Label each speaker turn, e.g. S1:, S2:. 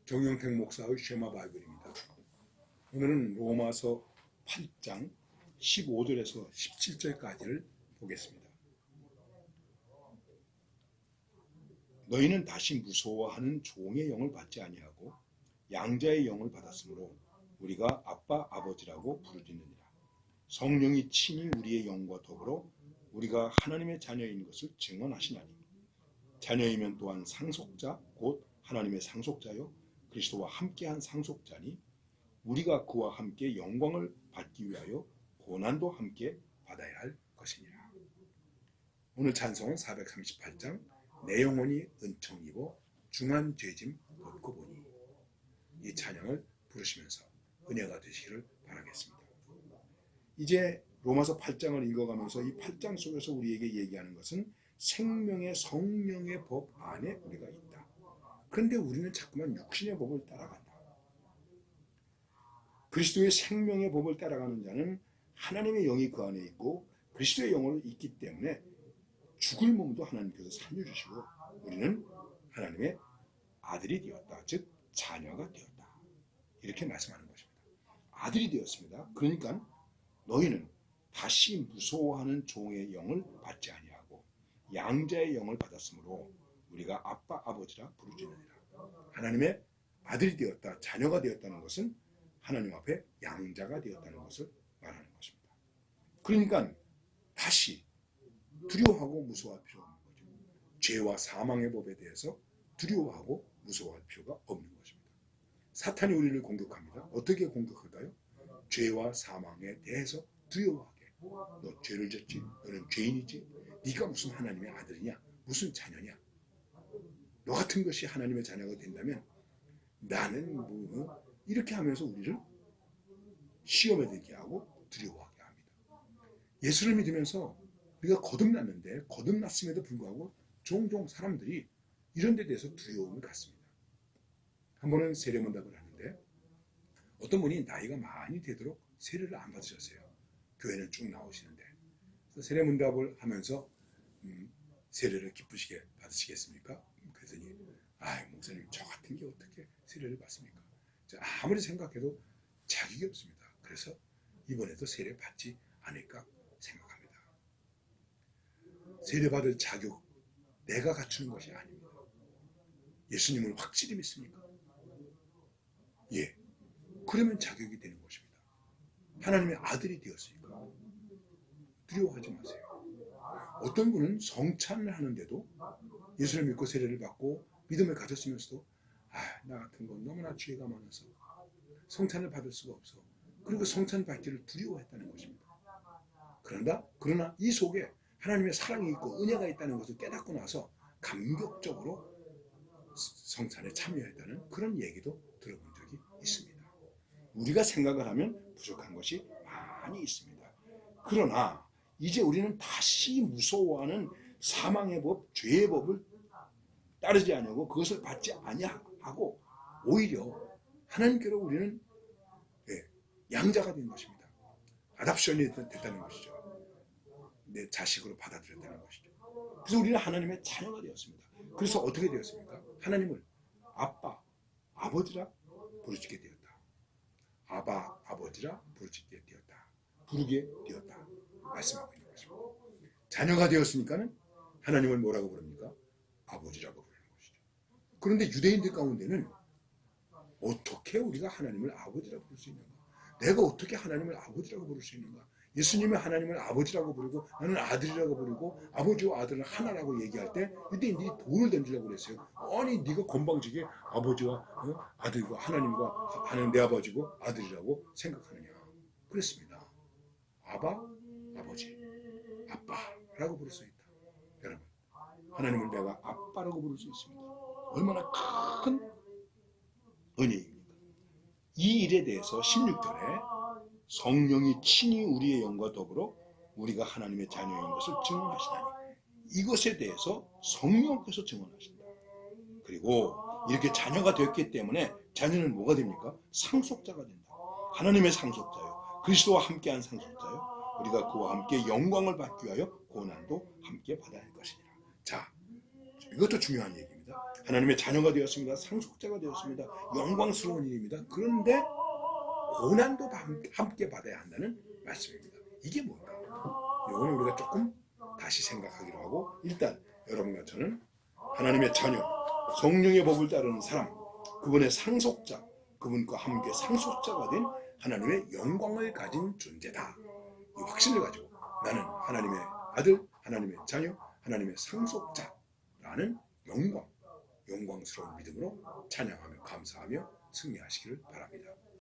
S1: 정영택 목사의 쉐마 바이블입니다. 오늘은 로마서 8장 15절에서 17절까지를 보겠습니다. 너희는 다시 무서워하는 종의 영을 받지 아니하고 양자의 영을 받았으므로 우리가 아빠 아버지라고 부르짖느니라. 성령이 친히 우리의 영과 더불어 우리가 하나님의 자녀인 것을 증언하시나니 자녀이면 또한 상속자 곧 하나님의 상속자요 그리스도와 함께한 상속자니 우리가 그와 함께 영광을 받기 위하여 고난도 함께 받아야 할 것이니라. 오늘 찬송은 438장 내 영혼이 은총 입어 중한 죄짐 벗고 보니, 이 찬양을 부르시면서 은혜가 되시기를 바라겠습니다. 이제 로마서 8장을 읽어가면서 이 8장 속에서 우리에게 얘기하는 것은 생명의 성령의 법 안에 우리가 있다. 그런데 우리는 자꾸만 육신의 법을 따라간다. 그리스도의 생명의 법을 따라가는 자는 하나님의 영이 그 안에 있고 그리스도의 영으로 있기 때문에 죽을 몸도 하나님께서 살려주시고 우리는 하나님의 아들이 되었다. 즉 자녀가 되었다. 이렇게 말씀하는 것입니다. 아들이 되었습니다. 그러니까 너희는 다시 무서워하는 종의 영을 받지 아니하고 양자의 영을 받았으므로 우리가 아빠 아버지라 부르짖느니라. 하나님의 아들이 되었다, 자녀가 되었다는 것은 하나님 앞에 양자가 되었다는 것을 말하는 것입니다. 그러니까 다시 두려워하고 무서워할 필요가 없는 거죠. 죄와 사망의 법에 대해서 두려워하고 무서워할 필요가 없는 것입니다. 사탄이 우리를 공격합니다. 어떻게 공격할까요? 죄와 사망에 대해서 두려워하게. 너 죄를 졌지? 너는 죄인이지? 네가 무슨 하나님의 아들이냐? 무슨 자녀냐? 너 같은 것이 하나님의 자녀가 된다면 나는 뭐 이렇게 하면서 우리를 시험에 들게 하고 두려워하게 합니다. 예수를 믿으면서 우리가 거듭났는데 거듭났음에도 불구하고 종종 사람들이 이런 데 대해서 두려움을 갖습니다. 한 번은 세례문답을 하는데 어떤 분이 나이가 많이 되도록 세례를 안 받으셨어요. 교회는 쭉 나오시는데. 그래서 세례문답을 하면서 세례를 기쁘시게 받으시겠습니까? 그랬더니 목사님 저 같은 게 어떻게 세례를 받습니까? 아무리 생각해도 자격이 없습니다. 그래서 이번에도 세례 받지 않을까 생각합니다. 세례 받을 자격 내가 갖추는 것이 아닙니다. 예수님을 확실히 믿습니까? 예. 그러면 자격이 되는 것입니다. 하나님의 아들이 되었으니까 두려워하지 마세요. 어떤 분은 성찬을 하는데도 예수를 믿고 세례를 받고 믿음을 가졌으면서도 나 같은 건 너무나 죄가 많아서 성찬을 받을 수가 없어. 그리고 성찬 받기를 두려워했다는 것입니다. 그러나 이 속에 하나님의 사랑이 있고 은혜가 있다는 것을 깨닫고 나서 감격적으로 성찬에 참여했다는 그런 얘기도 들어본 적이 있습니다. 우리가 생각을 하면 부족한 것이 많이 있습니다. 그러나 이제 우리는 다시 무서워하는 사망의 법, 죄의 법을 따르지 아니하고 그것을 받지 아니하고 오히려 하나님께로 우리는 양자가 된 것입니다. 아답션이 됐다는 것이죠. 내 자식으로 받아들였다는 것이죠. 그래서 우리는 하나님의 자녀가 되었습니다. 그래서 어떻게 되었습니까? 하나님을 아빠, 아버지라 부르짖게 되었다. 아바, 아버지라 부르짖게 되었다. 부르게 되었다. 말씀하고 있는 것입니다. 자녀가 되었으니까는 하나님을 뭐라고 부릅니까? 아버지라고 부르는 것이죠. 그런데 유대인들 가운데는 어떻게 우리가 하나님을 아버지라고 부를 수 있는가? 내가 어떻게 하나님을 아버지라고 부를 수 있는가? 예수님이 하나님을 아버지라고 부르고 나는 아들이라고 부르고 아버지와 아들은 하나라고 얘기할 때 유대인들이 돌을 던지려고 그랬어요. 아니 네가 건방지게 아버지와 아들과 하나님과 하나님 내 아버지고 아들이라고 생각하느냐. 그랬습니다. 아바, 아버지, 아빠라고 부를 수 있다. 여러분, 하나님을 내가 아빠라고 부를 수 있습니다. 얼마나 큰 은혜입니까? 이 일에 대해서 16절에 성령이 친히 우리의 영과 더불어 우리가 하나님의 자녀인 것을 증언하시다니, 이것에 대해서 성령께서 증언하신다. 그리고 이렇게 자녀가 되었기 때문에 자녀는 뭐가 됩니까? 상속자가 된다. 하나님의 상속자요, 그리스도와 함께한 상속자요, 우리가 그와 함께 영광을 받기 위하여 고난도 함께 받아야 할 것이니라. 자, 이것도 중요한 얘기입니다. 하나님의 자녀가 되었습니다. 상속자가 되었습니다. 영광스러운 일입니다. 그런데 고난도 함께 받아야 한다는 말씀입니다. 이게 뭔가? 이거는 우리가 조금 다시 생각하기로 하고, 일단 여러분과 저는 하나님의 자녀, 성령의 법을 따르는 사람, 그분의 상속자, 그분과 함께 상속자가 된 하나님의 영광을 가진 존재다. 이 확신을 가지고 나는 하나님의 아들, 하나님의 자녀, 하나님의 상속자라는 영광스러운 믿음으로 찬양하며 감사하며 승리하시기를 바랍니다.